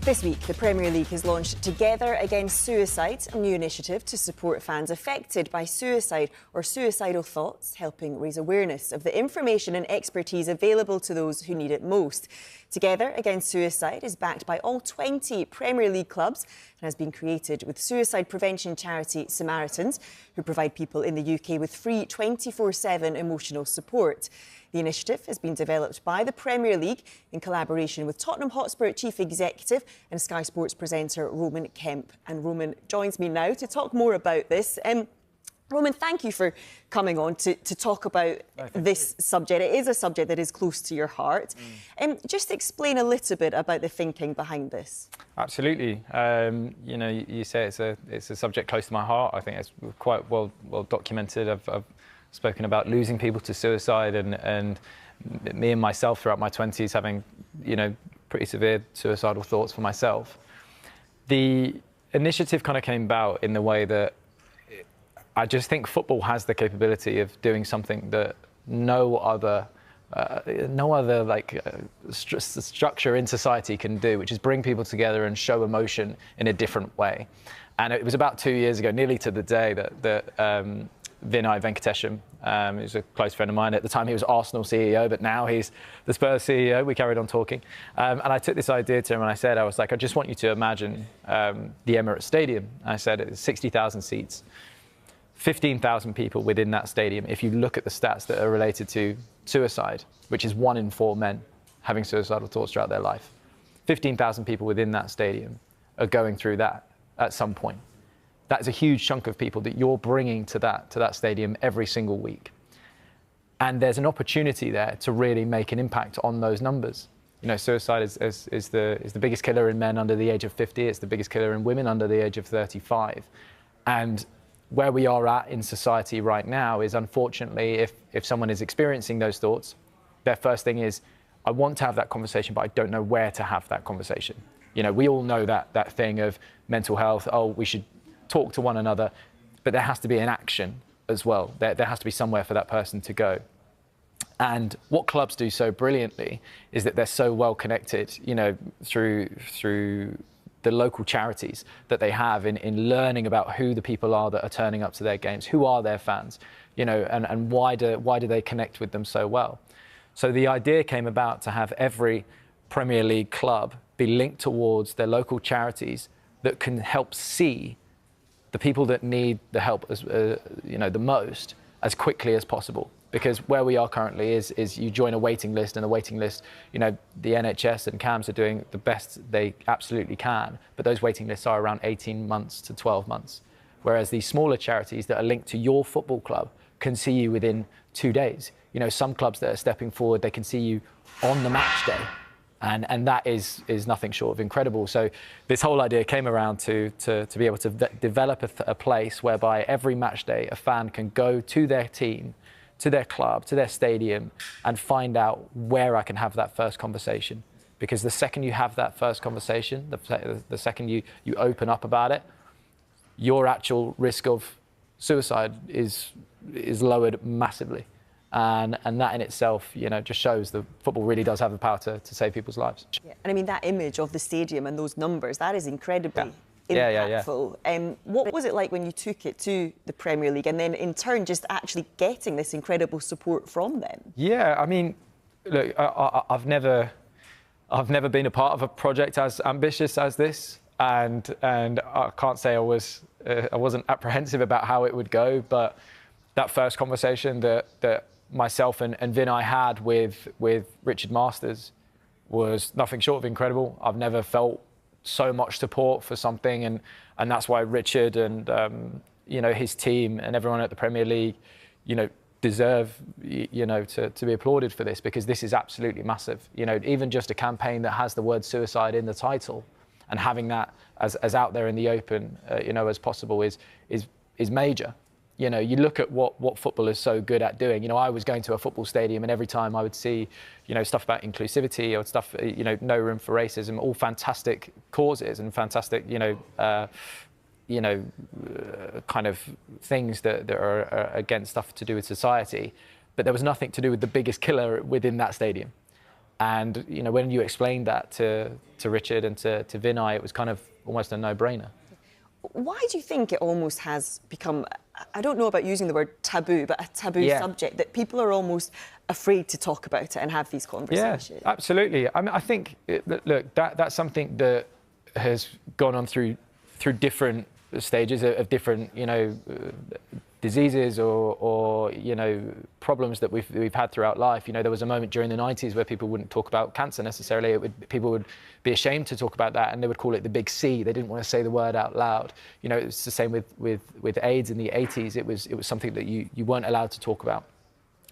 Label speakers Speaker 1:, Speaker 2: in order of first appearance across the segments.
Speaker 1: This week, the Premier League has launched Together Against Suicide, a new initiative to support fans affected by suicide or suicidal thoughts, helping raise awareness of the information and expertise available to those who need it most. Together Against Suicide is backed by all 20 Premier League clubs and has been created with suicide prevention charity Samaritans, who provide people in the UK with free 24/7 emotional support. The initiative has been developed by the Premier League in collaboration with Tottenham Hotspur Chief Executive and Sky Sports presenter Roman Kemp. And Roman joins me now to talk more about this. Roman, thank you for coming on to talk about this subject. It is a subject that is close to your heart. Just explain a little bit about the thinking behind this.
Speaker 2: Absolutely. You know, you say it's a subject close to my heart. I think it's quite well documented. I've spoken about losing people to suicide and me and myself throughout my 20s having, you know, pretty severe suicidal thoughts for myself. The initiative kind of came about in the way that I just think football has the capability of doing something that no other structure in society can do, which is bring people together and show emotion in a different way. And it was about 2 years ago, nearly to the day, that Vinay Venkatesham, who's a close friend of mine. At the time, he was Arsenal CEO, but now he's the Spurs CEO. We carried on talking. And I took this idea to him and I was like, I just want you to imagine the Emirates Stadium. I said, it's 60,000 seats, 15,000 people within that stadium. If you look at the stats that are related to suicide, which is 1 in 4 men having suicidal thoughts throughout their life, 15,000 people within that stadium are going through that at some point. That's a huge chunk of people that you're bringing to that stadium every single week. And there's an opportunity there to really make an impact on those numbers. You know, suicide is the biggest killer in men under the age of 50. It's the biggest killer in women under the age of 35. And where we are at in society right now is, unfortunately, if someone is experiencing those thoughts, their first thing is, I want to have that conversation, but I don't know where to have that conversation. You know, we all know that thing of mental health. Oh, we should talk to one another, but there has to be an action as well. There has to be somewhere for that person to go. And what clubs do so brilliantly is that they're so well connected, you know, through the local charities that they have in learning about who the people are that are turning up to their games, who are their fans, you know, and why do they connect with them so well. So the idea came about to have every Premier League club be linked towards their local charities that can help see the people that need the help as you know, the most, as quickly as possible. Because where we are currently is you join a waiting list, and the waiting list, you know, the NHS and CAMS are doing the best they absolutely can, but those waiting lists are around 18 months to 12 months. Whereas these smaller charities that are linked to your football club can see you within 2 days. You know, some clubs that are stepping forward, they can see you on the match day. And that is nothing short of incredible. So this whole idea came around to be able to develop a place whereby every match day a fan can go to their team, to their club, to their stadium, and find out where I can have that first conversation. Because the second you have that first conversation, the second you open up about it, your actual risk of suicide is lowered massively. And that in itself, you know, just shows that football really does have the power to save people's lives.
Speaker 1: Yeah. And I mean, that image of the stadium and those numbers, that is incredibly impactful.
Speaker 2: Yeah.
Speaker 1: What was it like when you took it to the Premier League and then in turn just actually getting this incredible support from them?
Speaker 2: Yeah, I mean, look, I've never been a part of a project as ambitious as this, and I can't say I wasn't apprehensive about how it would go, but that first conversation that myself and Vinay had with Richard Masters was nothing short of incredible. I've never felt so much support for something, and that's why Richard and you know, his team and everyone at the Premier League, you know, deserve, you know, to be applauded for this, because this is absolutely massive. You know, even just a campaign that has the word suicide in the title and having that as out there in the open, you know, as possible is major. You know, you look at what football is so good at doing. You know, I was going to a football stadium and every time I would see, you know, stuff about inclusivity or stuff, you know, no room for racism, all fantastic causes and fantastic, kind of things that are against stuff to do with society. But there was nothing to do with the biggest killer within that stadium. And when you explained that to Richard and to Vinay, it was kind of almost a no-brainer.
Speaker 1: Why do you think it almost has become, I don't know about using the word taboo, but a taboo subject, that people are almost afraid to talk about it and have these conversations?
Speaker 2: Yeah, absolutely. I mean, I think, look, that's something that has gone on through different stages of different, diseases or problems that we've had throughout life. There was a moment during the 90s where people wouldn't talk about cancer necessarily. People would be ashamed to talk about that, and they would call it the big C. They didn't want to say the word out loud. It's the same with AIDS in the 80s. It was something that you weren't allowed to talk about.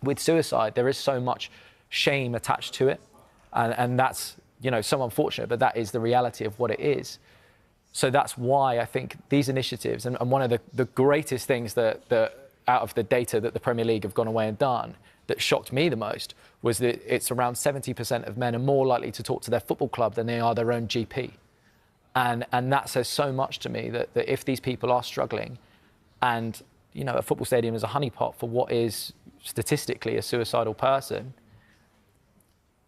Speaker 2: With suicide, there is so much shame attached to it, and that's so unfortunate, but that is the reality of what it is. So that's why I think these initiatives, and one of the greatest things that out of the data that the Premier League have gone away and done that shocked me the most, was that it's around 70% of men are more likely to talk to their football club than they are their own GP. And that says so much to me that if these people are struggling, and a football stadium is a honeypot for what is statistically a suicidal person,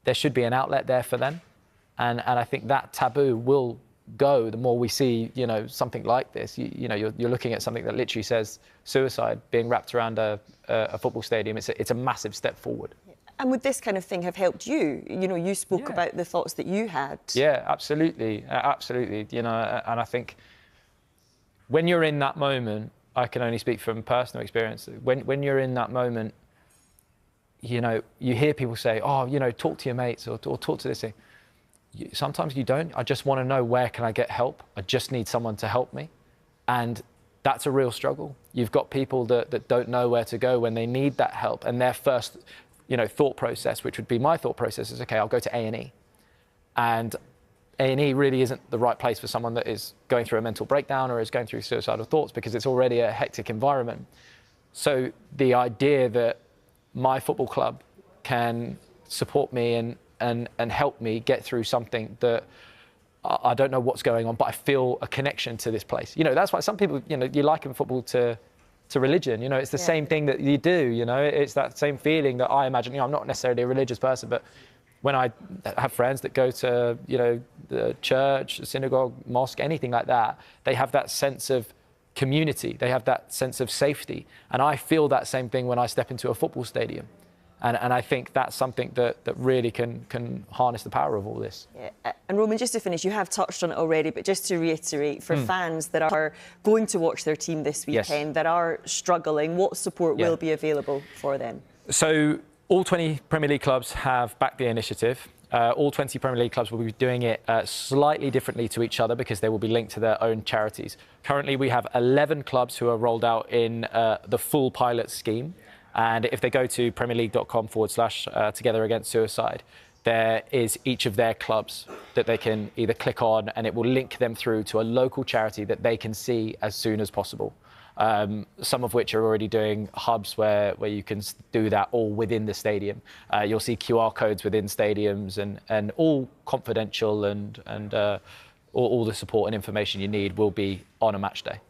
Speaker 2: there should be an outlet there for them. And I think that taboo will go the more we see something like this. You're looking at something that literally says suicide being wrapped around a football stadium. It's a massive step forward.
Speaker 1: And would this kind of thing have helped you? You spoke about the thoughts that you had.
Speaker 2: Yeah, absolutely. And I think when you're in that moment, I can only speak from personal experience. When you're in that moment, you hear people say, oh, talk to your mates or talk to this thing. Sometimes you don't. I just want to know, where can I get help? I just need someone to help me. And that's a real struggle. You've got people that don't know where to go when they need that help. And their first, thought process, which would be my thought process, is, okay, I'll go to A&E. And A&E really isn't the right place for someone that is going through a mental breakdown or is going through suicidal thoughts, because it's already a hectic environment. So the idea that my football club can support me and help me get through something that I don't know what's going on, but I feel a connection to this place. That's why some people, you liken football to religion. It's the same thing that you do. It's that same feeling that I imagine. I'm not necessarily a religious person, but when I have friends that go to, the church, the synagogue, mosque, anything like that, they have that sense of community. They have that sense of safety. And I feel that same thing when I step into a football stadium. And I think that's something that really can harness the power of all this.
Speaker 1: Yeah. And Roman, just to finish, you have touched on it already, but just to reiterate, for fans that are going to watch their team this weekend, that are struggling, what support will be available for them? So
Speaker 2: all 20 Premier League clubs have backed the initiative. All 20 Premier League clubs will be doing it slightly differently to each other, because they will be linked to their own charities. Currently, we have 11 clubs who are rolled out in the full pilot scheme. And if they go to premierleague.com/Together Against Suicide, there is each of their clubs that they can either click on, and it will link them through to a local charity that they can see as soon as possible. Some of which are already doing hubs where you can do that all within the stadium. You'll see QR codes within stadiums, and all confidential, and all the support and information you need will be on a match day.